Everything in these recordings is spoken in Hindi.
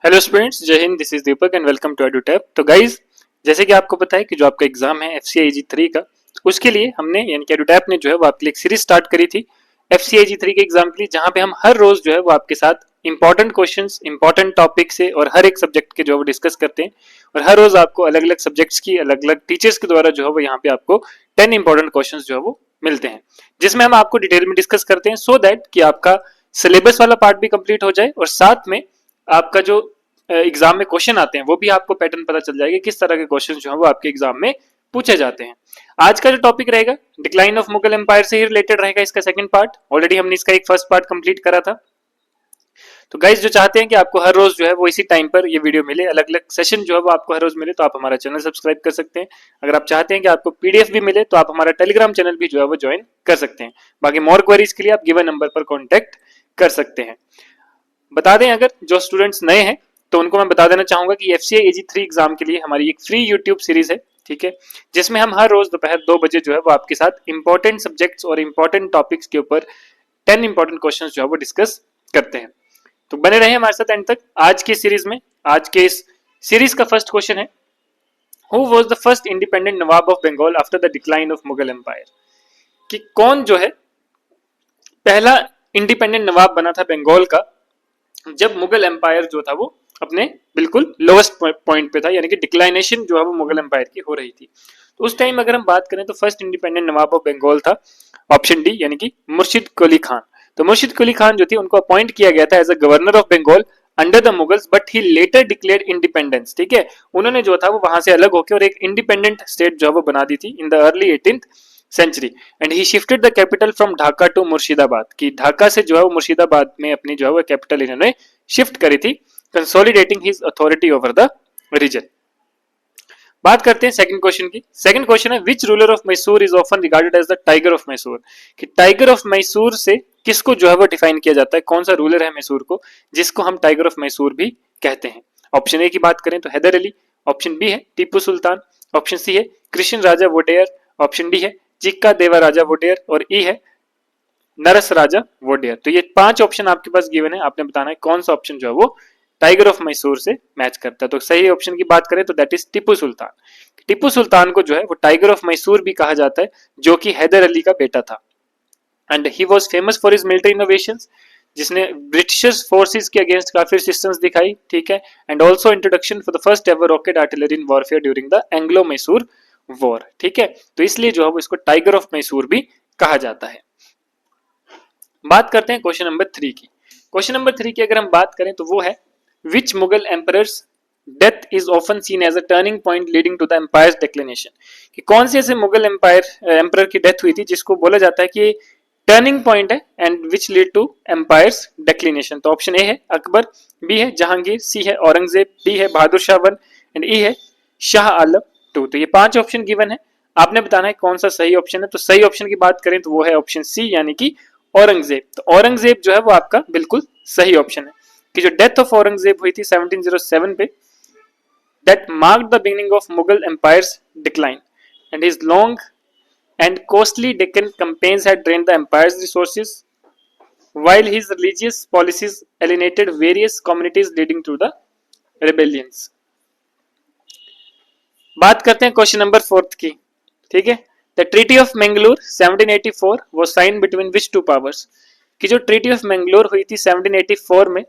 Hello students, Jai Hind. This is Deepak and welcome to Edutap. तो गाइज, जैसे कि आपको पता है कि जो आपका एग्जाम है FCIG 3 का, उसके लिए हमने यानी कि एडुटैप ने जो है वो आपके लिए एक सीरीज स्टार्ट करी थी FCIG 3 के एग्जाम के लिए, जहां पे हम हर रोज जो है वो आपके साथ इंपॉर्टेंट क्वेश्चंस, इंपॉर्टेंट टॉपिक से और हर एक सब्जेक्ट के जो है वो डिस्कस करते हैं। और हर रोज आपको अलग अलग सब्जेक्ट्स की अलग अलग टीचर्स के द्वारा जो है वो यहाँ पे आपको 10 इंपॉर्टेंट क्वेश्चंस जो है वो मिलते हैं, जिसमें हम आपको डिटेल में डिस्कस करते हैं सो दैट कि आपका सिलेबस वाला पार्ट भी कंप्लीट हो जाए और साथ में आपका जो एग्जाम में क्वेश्चन आते हैं वो भी आपको पैटर्न पता चल जाएगा किस तरह के क्वेश्चन जो है वो आपके एग्जाम में पूछे जाते हैं। आज का जो टॉपिक रहेगा डिक्लाइन ऑफ मुगल एम्पायर से ही रिलेटेड रहेगा। इसका सेकंड पार्ट ऑलरेडी हमने इसका एक फर्स्ट पार्ट कंप्लीट करा था। तो गाइज, जो चाहते हैं कि आपको हर रोज जो है वो इसी टाइम पर ये वीडियो मिले, अलग अलग सेशन जो है वो आपको हर रोज मिले, तो आप हमारा चैनल सब्सक्राइब कर सकते हैं। अगर आप चाहते हैं कि आपको PDF भी मिले तो आप हमारा टेलीग्राम चैनल भी जो है वो ज्वाइन कर सकते हैं। बाकी मोर क्वेरीज के लिए आप गिवन नंबर पर कॉन्टेक्ट कर सकते हैं। बता दें, अगर जो स्टूडेंट्स नए हैं तो उनको मैं बता देना चाहूंगा कि FCIG 3 एग्जाम के लिए हमारी एक फ्री यूट्यूब सीरीज है, ठीक है, जिसमें हम हर रोज दोपहर 2 बजे जो है वो आपके साथ इंपॉर्टेंट सब्जेक्ट्स और इंपॉर्टेंट टॉपिक्स के ऊपर 10 इंपॉर्टेंट क्वेश्चंस जो है वो डिस्कस करते हैं। तो बने रहे हमारे साथ एंड तक। आज की सीरीज में, आज के इस सीरीज का फर्स्ट क्वेश्चन है, who was the first independent nawab of Bengal after the decline of Mughal empire. कि कौन जो है पहला इंडिपेंडेंट नवाब बना था बंगाल का जब मुगल एम्पायर जो था वो अपने बिल्कुल लोवेस्ट पॉइंट पे था, यानी कि डिक्लाइनेशन जो है वो मुगल एम्पायर की हो रही थी। तो उस टाइम अगर हम बात करें तो first independent nawab of Bengal था ऑप्शन डी, यानी कि मुर्शिद कुली खान। तो मुर्शिद कुली खान जो थी उनको अपॉइंट किया गया था as a governor of Bengal under the Mughals, but he later declared independence. ठीक है, उन्होंने जो था वो वहां से अलग होकर और एक इंडिपेंडेंट स्टेट जो है वो बना दी थी in the early 18th century. And he shifted the capital from Dhaka to Murshidabad. की ढाका से जो है वो मुर्शिदाबाद में अपनी जो है वो कैपिटल इन्होंने शिफ्ट करी थी, consolidating his authority over the region. बात करते हैं सेकंड क्वेश्चन की। सेकंड क्वेश्चन है, which ruler of Mysore is often regarded as the tiger of Mysore. कि टाइगर ऑफ मैसूर से किसको जो है वो डिफाइन किया जाता है, कौन सा रूलर है मैसूर को जिसको हम टाइगर ऑफ मैसूर भी कहते हैं। ऑप्शन ए की बात करें तो हैदर अली, ऑप्शन बी है टीपू सुल्तान, ऑप्शन सी है कृष्ण राजा वोडेयर, ऑप्शन डी है चिक्का देवा राजा वोडेयर और ई है नरस राजा वोडेयर। तो ये 5 ऑप्शन आपके पास गिवन है, आपने बताना है कौन सा ऑप्शन जो है वो टाइगर ऑफ मैसूर से मैच करता है। तो सही ऑप्शन की बात करें तो दैट इज टीपू सुल्तान। टीपू सुल्तान को जो है वो टाइगर ऑफ मैसूर भी कहा जाता है, जो कि हैदर अली का बेटा था। And he was famous for his military innovations, जिसने ब्रिटिशर्स फोर्सेस के अगेंस्ट काफी रेजिस्टेंस दिखाई, ठीक है, and also introduction for the first ever rocket artillery in warfare during the Anglo Mysore war. ठीक है, तो इसलिए जो है वो इसको टाइगर ऑफ मैसूर भी कहा जाता है। बात करते हैं क्वेश्चन नंबर 3 की। क्वेश्चन नंबर 3 की अगर हम बात करें तो वो है, which Mughal emperor's death is often seen as a turning point leading to the empire's declination। कि कौन से ऐसे मुगल एम्पायर की डेथ हुई थी जिसको बोला जाता है कि टर्निंग पॉइंट है and which lead to empire's declination. तो ऑप्शन ए है अकबर, बी है जहांगीर, सी है औरंगजेब, डी है बहादुर शाह 1 एंड ई है शाह आलम 2। तो ये 5 ऑप्शन गिवन है, आपने बताना है कौन सा सही ऑप्शन है। तो सही ऑप्शन की बात करें तो वो है ऑप्शन सी, यानी कि औरंगजेब। तो औरंगजेब जो है वो आपका बिल्कुल सही ऑप्शन है। कि जो डेथ ऑफ औरंगजेब हुई थी 1707 पे, that marked the beginning of Mughal empire's decline and his long and costly Deccan campaigns had drained the empire's resources, while his religious policies alienated various communities leading to the rebellions। बात करते हैं क्वेश्चन नंबर 4 की, ठीक है। The treaty of Mangalore 1784 was signed between which two powers। कि जो ट्रीटी ऑफ मैंगलोर हुई थी 1784 में,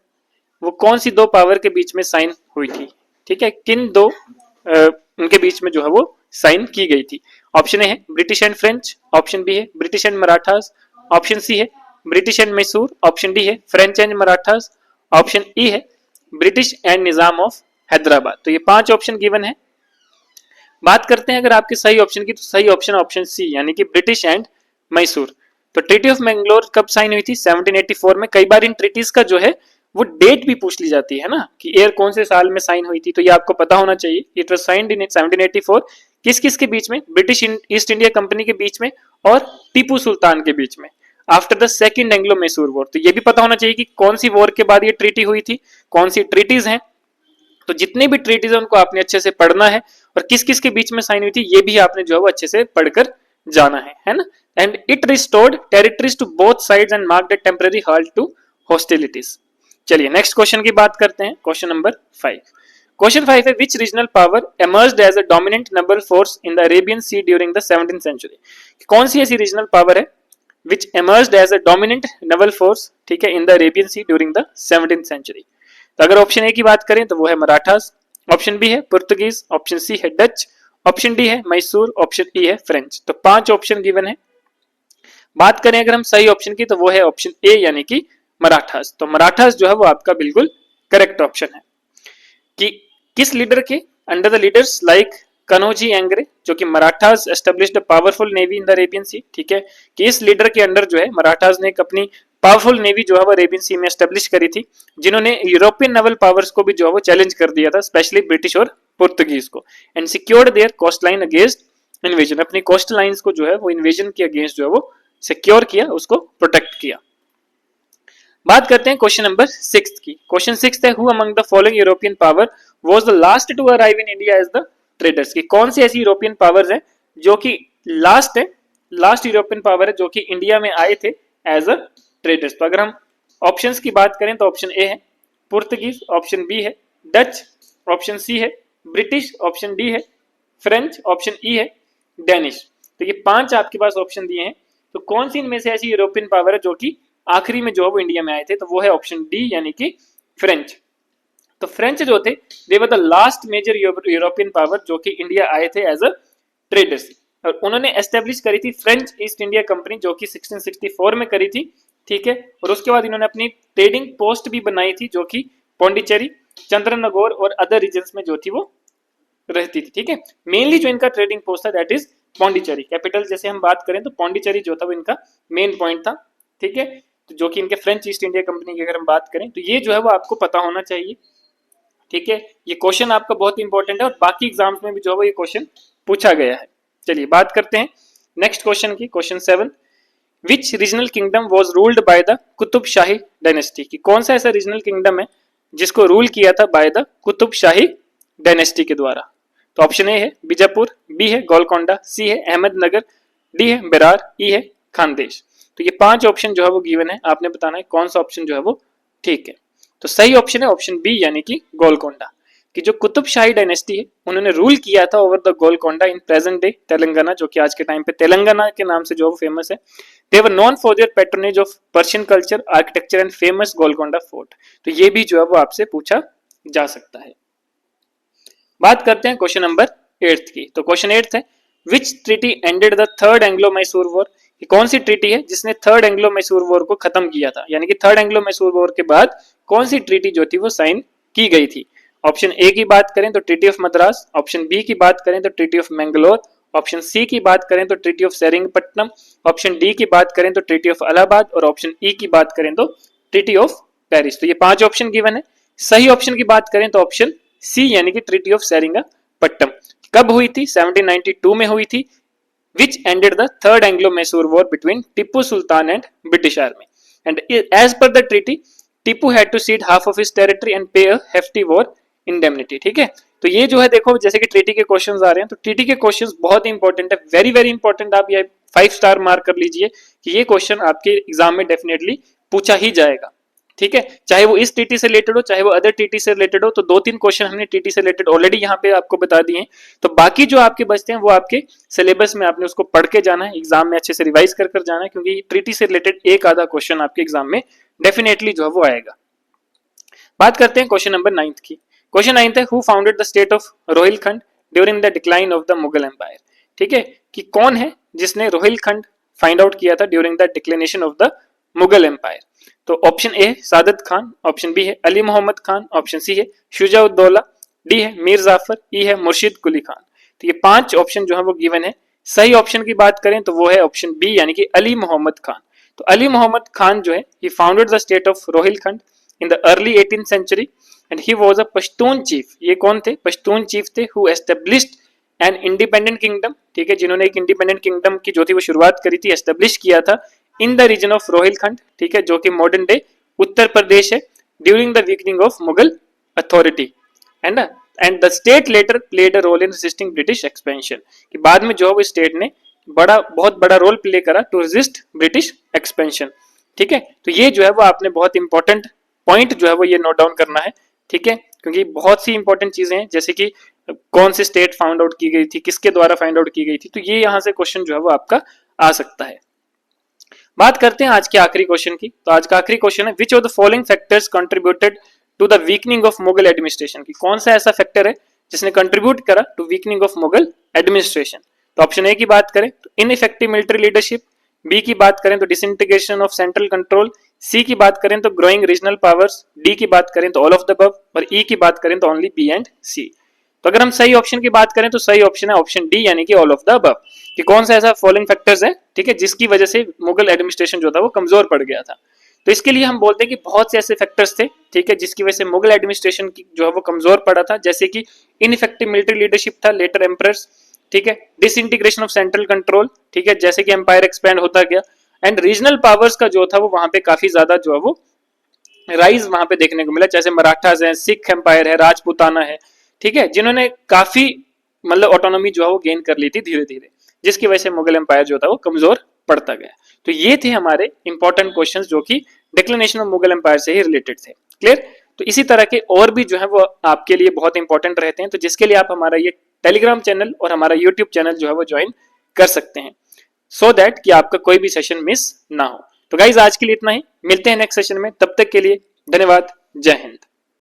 वो कौन सी दो पावर के बीच में साइन हुई थी, ठीक है, किन दो उनके बीच में जो है वो साइन की गई थी। ऑप्शन ए है British and French, option B है British and Marathas, option C है British and Mysore, option D है French and Marathas, option E है British and Nizam of Hyderabad. तो ये 5 ऑप्शन गिवन है। बात करते हैं अगर आपके सही ऑप्शन की, तो सही ऑप्शन ऑप्शन सी, यानी कि ब्रिटिश एंड मैसूर। तो ट्रीटी ऑफ मैंगलोर कब साइन हुई थी 1784 में। कई बार इन ट्रीटीज का जो है वो डेट भी पूछ ली जाती है ना, कि ईयर कौन से साल में साइन हुई थी, तो ये आपको पता होना चाहिए। इट वाज साइंड इन 1784, किस किस के बीच में, ब्रिटिश ईस्ट इंडिया कंपनी के बीच में और टीपू सुल्तान के बीच में, after the second Anglo Mysore war. तो ये भी पता होना चाहिए कि कौन सी वॉर के बाद ये ट्रीटी हुई थी, कौन सी ट्रीटीज हैं। तो जितने भी ट्रीटीज है उनको आपने अच्छे से पढ़ना है, और किस किस के बीच में साइन हुई थी ये भी आपने जो है वो अच्छे से पढ़कर जाना है ना। And it restored territories to both sides and marked a temporary halt to hostilities. चलिए नेक्स्ट क्वेश्चन की बात करते हैं, क्वेश्चन नंबर 5। क्वेश्चन 5 है which regional power emerged as a dominant naval force in the Arabian Sea during the 17th century. कौन सी ऐसी रीजनल पावर है which emerged as a dominant naval force, ठीक है, in the Arabian Sea during the 17th century. तो अगर ऑप्शन ए की बात करें तो वो है मराठास, ऑप्शन बी है पुर्तगीज, ऑप्शन सी है डच, ऑप्शन डी है मैसूर, ऑप्शन ई है फ्रेंच। तो 5 ऑप्शन गिवन है। बात करें अगर हम सही ऑप्शन की तो वो है ऑप्शन ए यानी कि मराठास। तो मराठास जो है वो आपका बिल्कुल करेक्ट ऑप्शन है। कि किस लीडर के under the leaders like Kanhoji Angre, जो कि Marathas established a powerful navy in the Arabian Sea, ठीक है, कि इस लीडर के अंडर जो है मराठास ने एक अपनी पावरफुल नेवी जो है वो अरेबियन सी में एस्टेब्लिश करी थी, जिन्होंने यूरोपियन नेवल पावर्स को भी जो है वो चैलेंज कर दिया था, स्पेशली ब्रिटिश और पुर्तगीज को, and secured their coast line against invasion. अपनी कोस्ट लाइंस को जो है वो इन्वेजन के अगेंस्ट जो है वो सिक्योर किया, उसको प्रोटेक्ट किया। बात करते हैं क्वेश्चन नंबर 6 की। क्वेश्चन 6 है who among the following European power was the last to arrive in India as the traders. की कौन सी ऐसी यूरोपियन पावर्स हैं जो कि लास्ट है, लास्ट यूरोपियन पावर है जो कि इंडिया में आए थे एज अ ट्रेडर्स। तो अगर हम ऑप्शंस की बात करें तो ऑप्शन ए है पुर्तगीज, ऑप्शन बी है डच, ऑप्शन सी है ब्रिटिश, ऑप्शन डी है फ्रेंच, ऑप्शन ई है डेनिश। तो ये 5 आपके पास ऑप्शन दिए हैं। तो कौन सी इनमें से ऐसी यूरोपियन पावर है जो कि आखिरी में जो है वो इंडिया में आए थे, तो वो है ऑप्शन डी यानी कि फ्रेंच। तो फ्रेंच जो थे they were the last major European power जो कि इंडिया आए थे एज अ ट्रेडर्स, और उन्होंने एस्टेब्लिश करी थी फ्रेंच ईस्ट इंडिया कंपनी जो कि 1664 में करी थी, ठीक है। और उसके बाद इन्होंने अपनी ट्रेडिंग पोस्ट भी बनाई थी जो कि पौंडीचेरी, चंद्रनगौर और अदर रीजन्स में जो थी वो रहती थी, ठीक है। मेनली जो इनका ट्रेडिंग पोस्ट था दैट इज पौंडीचेरी। कैपिटल जैसे हम बात करें तो पौंडीचेरी जो था वो इनका मेन पॉइंट था, ठीक है। तो जो कि इनके फ्रेंच ईस्ट इंडिया कंपनी की अगर हम बात करें तो ये जो है वो आपको पता होना चाहिए, ठीक है। ये क्वेश्चन आपका बहुत इंपॉर्टेंट है और बाकी एग्जाम्स में भी जो है वो ये क्वेश्चन पूछा गया है। चलिए बात करते हैं नेक्स्ट क्वेश्चन की। Question 7 which regional kingdom was ruled by the Qutub shahi dynasty. की कौन सा ऐसा रीजनल किंगडम है जिसको रूल किया था by the Qutub shahi dynasty के द्वारा। तो ऑप्शन ए है बीजापुर, बी है गोलकोंडा, सी है अहमदनगर, डी है बेरार, ई है खानदेश। तो ये 5 ऑप्शन जो है वो गिवन है, आपने बताना है कौन सा ऑप्शन जो है वो ठीक है। तो सही ऑप्शन है ऑप्शन बी यानी कि गोलकोंडा। कि जो कुतुब शाही डायनेस्टी है उन्होंने रूल किया था over the Golconda in present day Telangana, जो कि आज के टाइम पे तेलंगाना के नाम से जो फेमस है। They were known for their patronage of Persian culture, architecture and famous Golconda fort. तो ये भी जो है वो आपसे पूछा जा सकता है। बात करते हैं क्वेश्चन नंबर 8 की। तो क्वेश्चन 8 है which treaty ended the third Anglo Mysore war. कौन सी ट्रीटी है जिसने थर्ड एंग्लो मैसूर वॉर को खत्म किया था, यानी कि थर्ड एंग्लो मैसूर वॉर के बाद कौन सी ट्रीटी जो थी वो साइन की गई थी। ऑप्शन ए की बात करें तो treaty of Madras, option B की बात करें तो treaty of Mangalore, option C की बात करें तो treaty of Seringapatam, option D की बात करें तो ट्रीटी ऑफ इलाहाबाद, और ऑप्शन ई की बात करें तो ट्रीटी ऑफ पेरिस। तो ये 5 ऑप्शन गिवन है। सही ऑप्शन की बात करें तो ऑप्शन सी यानी कि ट्रीटी ऑफ सेरिंगपट्टनम। कब हुई थी? 1792 में हुई थी। which ended the third Anglo-Mysore war between Tipu Sultan and British army. And as per the treaty, Tipu had to cede half of his territory and pay a hefty war indemnity. ठीक है, तो ये जो है देखो जैसे कि ट्रीटी के क्वेश्चंस आ रहे हैं, तो ट्रीटी के क्वेश्चंस बहुत इंपॉर्टेंट है, वेरी वेरी इंपॉर्टेंट। आप ये 5 स्टार मार्क कर लीजिए कि ये क्वेश्चन आपके एग्जाम में डेफिनेटली पूछा ही जाएगा, ठीक है। चाहे वो इस टीटी से रिलेटेड हो, चाहे वो अदर टीटी से रिलेटेड हो। तो 2-3 क्वेश्चन हमने टीटी से रिलेटेड ऑलरेडी यहाँ पे आपको बता दिए हैं। तो बाकी जो आपके बचते हैं वो आपके सिलेबस में आपने उसको पढ़ के जाना है, एग्जाम में अच्छे से रिवाइज कर कर जाना है, क्योंकि ट्रीटी से रिलेटेड एक आधा क्वेश्चन आपके एग्जाम में डेफिनेटली जो है वो आएगा। बात करते हैं क्वेश्चन नंबर 9 की। क्वेश्चन 9 है who founded the state of Rohilkhand during the decline of the Mughal empire. ठीक है, कि कौन है जिसने रोहिलखंड फाइंड आउट किया था during the declination of the Mughal empire. तो option A Saadat Khan, option B है अली मोहम्मद खान, ऑप्शन सी है शुजाउद्दौला, डी है मीर जाफर, ई है मुर्शिद कुली खान। तो ये 5 ऑप्शन जो है वो गिवन है। सही ऑप्शन की बात करें तो वो है ऑप्शन बी यानी कि अली मोहम्मद खान। तो अली मोहम्मद खान जो है he founded the state of Rohilkhand in the early 18th century and he was a Pashtun chief. ये कौन थे? पश्तून चीफ थे who established an independent kingdom. ठीक है, जिन्होंने एक इंडिपेंडेंट किंगडम की जो थी वो शुरुआत करी थी, एस्टेब्लिश किया था in the region of Rohilkhand. ठीक है, जो कि मॉडर्न डे उत्तर प्रदेश है, during the weakening of Mughal authority and the state later played a role in resisting British expansion. कि बाद में जो स्टेट ने बहुत बड़ा रोल प्ले करा टू रेजिस्ट ब्रिटिश एक्सपेंशन। ठीक है, तो ये जो है वो आपने बहुत इंपॉर्टेंट पॉइंट जो है वो ये नोट डाउन करना है, ठीक है, क्योंकि बहुत सी इंपॉर्टेंट चीजें हैं, जैसे कि कौन सी स्टेट फाउंड आउट की गई थी, किसके द्वारा फाइंड आउट की गई थी, तो ये यहाँ से क्वेश्चन जो है वो आपका आ सकता है। बात करते हैं आज के आखिरी क्वेश्चन की। तो आज का आखिरी क्वेश्चन है, which of the following factors contributed to the weakening of Mughal administration, की कौन सा ऐसा फैक्टर है जिसने कंट्रीब्यूट करा to weakening of Mughal administration. तो ऑप्शन ए की बात करें तो इनइफेक्टिव मिलिट्री लीडरशिप, बी की बात करें तो डिसइंटीग्रेशन ऑफ सेंट्रल कंट्रोल, सी की बात करें तो ग्रोइंग रीजनल पावर्स, डी की बात करें तो ऑल ऑफ द अबव, और ई की बात करें तो ओनली बी एंड सी। तो अगर हम सही ऑप्शन की बात करें तो सही ऑप्शन है ऑप्शन डी, यानी कि ऑल ऑफ द अबव, कि कौन सा ऐसा फॉलोइंग फैक्टर्स है, ठीक है, जिसकी वजह से मुगल एडमिनिस्ट्रेशन जो था वो कमजोर पड़ गया था। तो इसके लिए हम बोलते हैं कि बहुत से ऐसे फैक्टर्स थे, ठीक है, जिसकी वजह से मुगल एडमिनिस्ट्रेशन की जो है वो कमजोर पड़ा था, जैसे कि इनइफेक्टिव मिलिट्री लीडरशिप था लेटर एम्परर्स, ठीक है, डिसइंटीग्रेशन ऑफ सेंट्रल कंट्रोल, ठीक है, जैसे कि एम्पायर एक्सपैंड होता गया, एंड रीजनल पावर्स का जो था वो वहां पे काफी ज्यादा जो है वो राइज वहां पे देखने को मिला, जैसे मराठास है, सिख एम्पायर है, राजपूताना है, ठीक है, जिन्होंने काफी मतलब ऑटोनॉमी जो है वो गेन कर ली थी धीरे धीरे, जिसकी वजह से मुगल एम्पायर जो था वो कमजोर पड़ता गया। तो ये थे हमारे इंपॉर्टेंट क्वेश्चंस जो कि डिक्लिनेशन ऑफ मुगल एम्पायर से ही रिलेटेड थे। क्लियर। तो इसी तरह के और भी जो है वो आपके लिए बहुत इंपॉर्टेंट रहते हैं, तो जिसके लिए आप हमारा ये टेलीग्राम चैनल और हमारा यूट्यूब चैनल जो है वो ज्वाइन कर सकते हैं, सो दैट कि आपका कोई भी सेशन मिस ना हो। तो गाइज आज के लिए इतना ही, मिलते हैं नेक्स्ट सेशन में, तब तक के लिए धन्यवाद, जय हिंद।